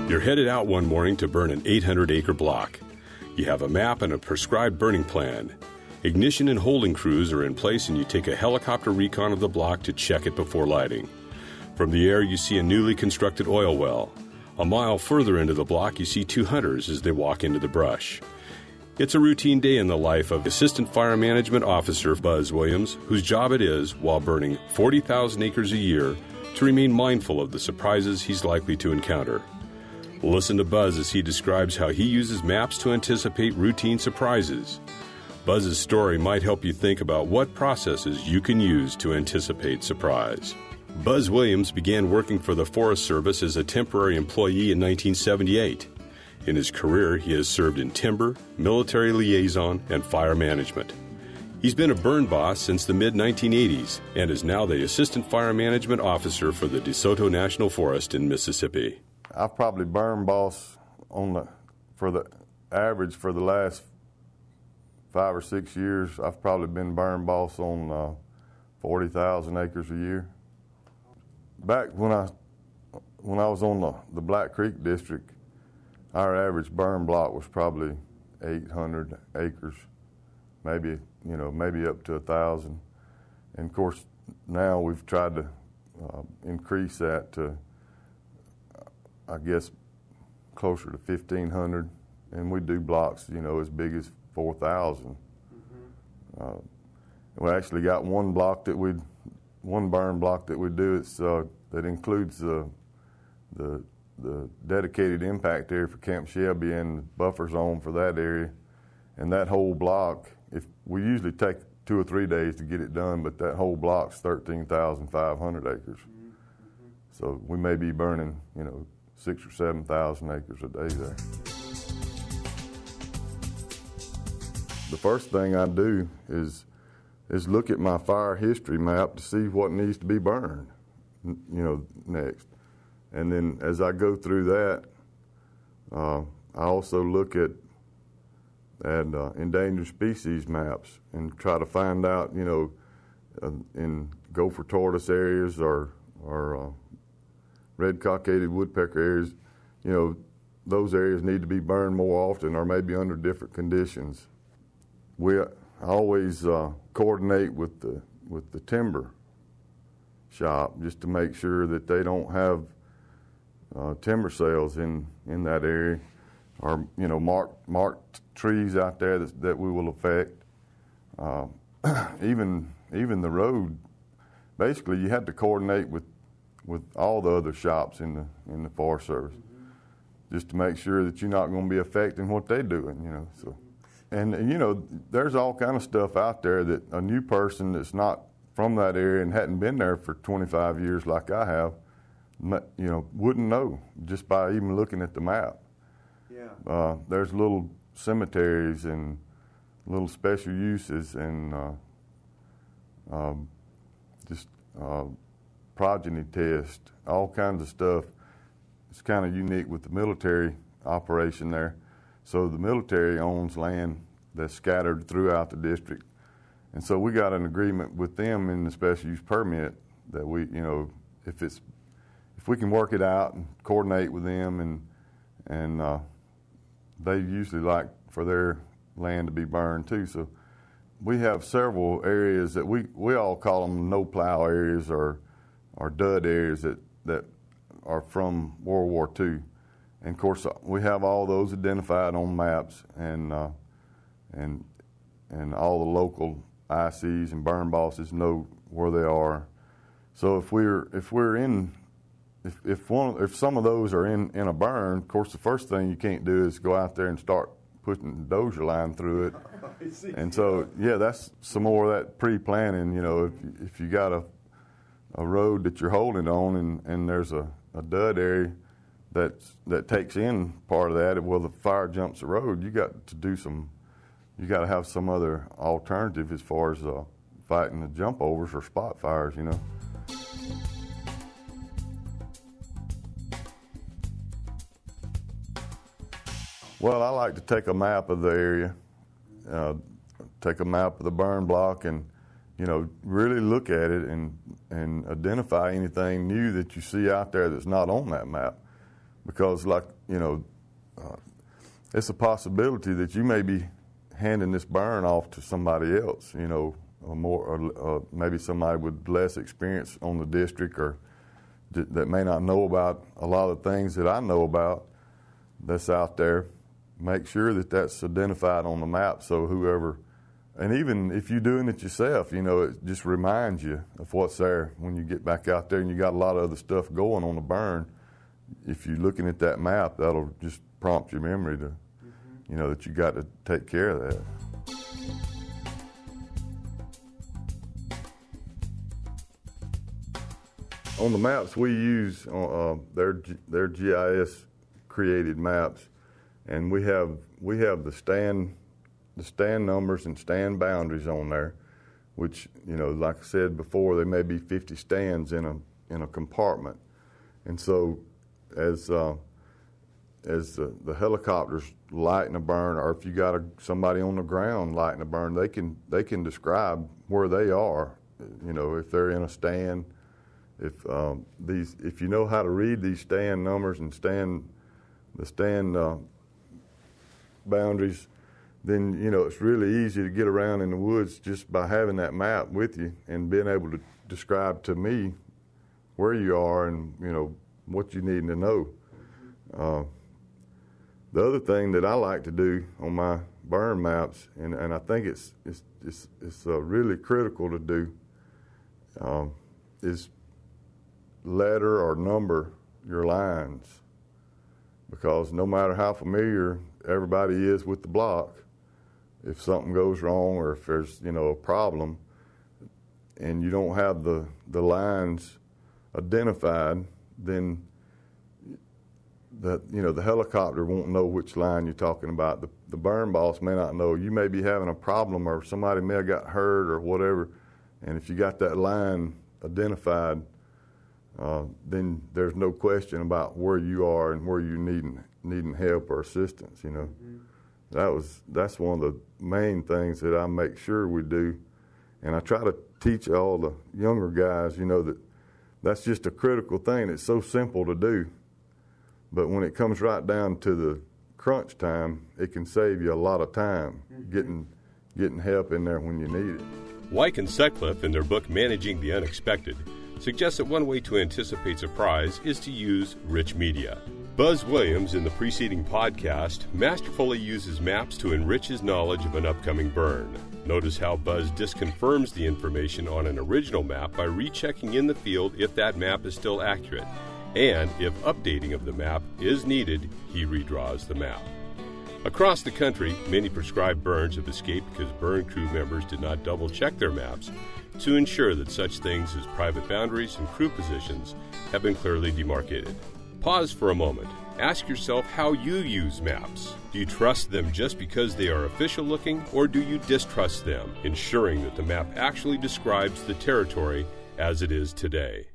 You're headed out one morning to burn an 800-acre block. You have a map and a prescribed burning plan. Ignition and holding crews are in place, and you take a helicopter recon of the block to check it before lighting. From the air, you see a newly constructed oil well. A mile further into the block, you see two hunters as they walk into the brush. It's a routine day in the life of Assistant Fire Management Officer Buzz Williams, whose job it is, while burning 40,000 acres a year, to remain mindful of the surprises he's likely to encounter. Listen to Buzz as he describes how he uses maps to anticipate routine surprises. Buzz's story might help you think about what processes you can use to anticipate surprise. Buzz Williams began working for the Forest Service as a temporary employee in 1978. In his career, he has served in timber, military liaison, and fire management. He's been a burn boss since the mid-1980s and is now the Assistant Fire Management Officer for the DeSoto National Forest in Mississippi. I've probably burn boss for the average for the last 5 or 6 years. I've probably been burn boss on 40,000 acres a year. Back when I was on the Black Creek District, our average burn block was probably 800 acres, maybe up to 1,000. And of course, now we've tried to increase that to, I guess, closer to 1,500, and we do blocks, as big as 4,000. Mm-hmm. We actually got one burn block that we do. It's that includes the dedicated impact area for Camp Shelby and the buffer zone for that area, and that whole block. If we usually take 2 or 3 days to get it done, but that whole block's 13,500 acres. Mm-hmm. So we may be burning, 6,000 or 7,000 acres a day there. The first thing I do is look at my fire history map to see what needs to be burned, next. And then as I go through that, I also look at endangered species maps and try to find out, in gopher tortoise areas or red cockaded woodpecker areas, those areas need to be burned more often or maybe under different conditions. I always coordinate with the timber shop just to make sure that they don't have timber sales in that area, or marked trees out there that we will affect. Even the road. Basically, you have to coordinate with all the other shops in the Forest Service, mm-hmm. just to make sure that you're not going to be affecting what they're doing. So. And, there's all kind of stuff out there that a new person that's not from that area and hadn't been there for 25 years like I have, wouldn't know just by even looking at the map. Yeah. There's little cemeteries and little special uses and progeny test, all kinds of stuff. It's kind of unique with the military operation there. So the military owns land that's scattered throughout the district. And so we got an agreement with them in the special use permit that we, if we can work it out and coordinate with them and they usually like for their land to be burned too. So we have several areas that we all call them no plow areas or dud areas that are from World War II. And of course, we have all those identified on maps, and all the local ICs and burn bosses know where they are. So if some of those are in a burn, of course, the first thing you can't do is go out there and start putting dozer line through it. And so, that's some more of that pre-planning. If you got a road that you're holding on and there's a dud area that takes in part of that, well, the fire jumps the road, you got to have some other alternative as far as fighting the jump overs or spot fires, Well, I like to take a map of the area, take a map of the burn block and, really look at it and identify anything new that you see out there that's not on that map. because, like, it's a possibility that you may be handing this burn off to somebody else, or maybe somebody with less experience on the district, or that may not know about a lot of things that I know about that's out there. Make sure that that's identified on the map, so whoever, and even if you're doing it yourself, it just reminds you of what's there when you get back out there and you got a lot of other stuff going on the burn. If you're looking at that map, that'll just prompt your memory to, that you got to take care of that. On the maps we use, they're GIS created maps, and we have the stand numbers and stand boundaries on there, which, like I said before, there may be 50 stands in a compartment, and so as the helicopters lighting a burn, or if you got somebody on the ground lighting a burn, they can describe where they are. If they're in a stand, if you know how to read these stand numbers and the stand boundaries, then it's really easy to get around in the woods just by having that map with you and being able to describe to me where you are and what you need to know. The other thing that I like to do on my burn maps, and I think it's really critical to do, is letter or number your lines, because no matter how familiar everybody is with the block, if something goes wrong or if there's a problem and you don't have the lines identified, then the helicopter won't know which line you're talking about. The burn boss may not know. You may be having a problem, or somebody may have got hurt or whatever, and if you got that line identified, then there's no question about where you are and where you're needing help or assistance. That's one of the main things that I make sure we do, and I try to teach all the younger guys, that that's just a critical thing. It's so simple to do, but when it comes right down to the crunch time, it can save you a lot of time getting help in there when you need it. Wyke and Sutcliffe, in their book Managing the Unexpected, suggests that one way to anticipate surprise is to use rich media. Buzz Williams, in the preceding podcast, masterfully uses maps to enrich his knowledge of an upcoming burn. Notice how Buzz disconfirms the information on an original map by rechecking in the field if that map is still accurate, and if updating of the map is needed, he redraws the map. Across the country, many prescribed burns have escaped because burn crew members did not double-check their maps to ensure that such things as private boundaries and crew positions have been clearly demarcated. Pause for a moment. Ask yourself how you use maps. Do you trust them just because they are official looking, or do you distrust them, ensuring that the map actually describes the territory as it is today?